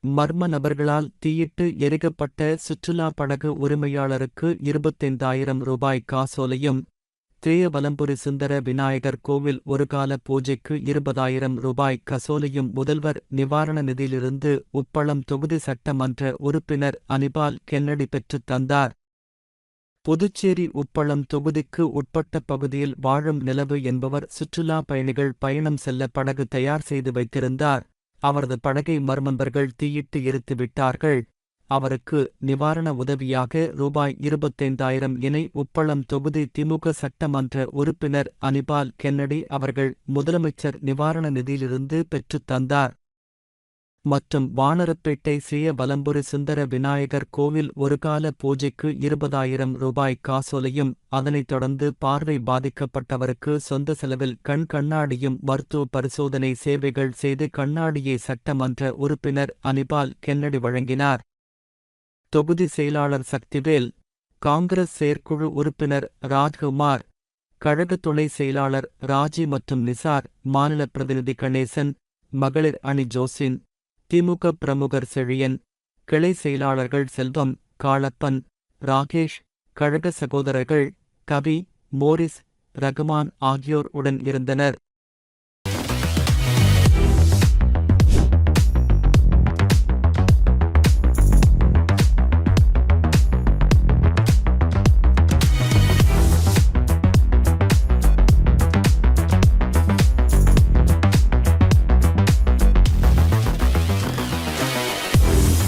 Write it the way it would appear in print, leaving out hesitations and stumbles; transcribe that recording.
மர்ம நபர்களால் தீயிட்டு எரிக்கப்பட்ட சுற்றுலா படகு உரிமையாளருக்கு 25,000 ரூபாய் காசோலையும், தேயவலம்புரி சுந்தர விநாயகர் கோவில் ஒருகால பூஜைக்கு 20,000 ரூபாய் கசோலையும் முதல்வர் நிவாரண நிதியிலிருந்து உப்பளம் தொகுதி சட்டமன்ற உறுப்பினர் அனிபால் கென்னடி பெற்றுத் தந்தார். புதுச்சேரி உப்பளம் தொகுதிக்கு உட்பட்ட பகுதியில் வாழும் நிலவு என்பவர் சுற்றுலா பயணிகள் பயணம் செல்ல படகு தயார் செய்து வைத்திருந்தார். அவரது படகை மர்மநபர்கள் தீயிட்டு எரித்து விட்டார்கள். அவருக்கு நிவாரண உதவியாக ரூபாய் 25,000 இணை உப்பளம் தொகுதி திமுக சட்டமன்ற உறுப்பினர் அனிபால் கென்னடி அவர்கள் முதலமைச்சர் நிவாரண நிதியிலிருந்து பெற்றுத் தந்தார். மற்றும் வானரப்பேட்டை சேயவலம்புரி சுந்தர விநாயகர் கோவில் ஒருகால பூஜைக்கு 20,000 ரூபாய் காசோலையும், அதனைத் தொடர்ந்து பார்வை பாதிக்கப்பட்டவருக்கு சொந்த செலவில் கண் கண்ணாடியும் மருத்துவ பரிசோதனை சேவைகள் செய்து கண்ணாடியை சட்டமன்ற உறுப்பினர் அனிபால் கென்னடி வழங்கினார். தொகுதி செயலாளர் சக்திவேல், காங்கிரஸ் செயற்குழு உறுப்பினர் ராஜ்குமார், கழக துணை செயலாளர் ராஜி மற்றும் நிசார், மாநில பிரதிநிதி கணேசன், மகளிர் அணி ஜோசின், திமுக பிரமுகர் செழியன், கிளை செயலாளர்கள் செல்வம், காளப்பன், ராகேஷ், கழக சகோதரர்கள் கவி, மோரிஸ், ரகுமான் ஆகியோர் உடன் இருந்தனர்.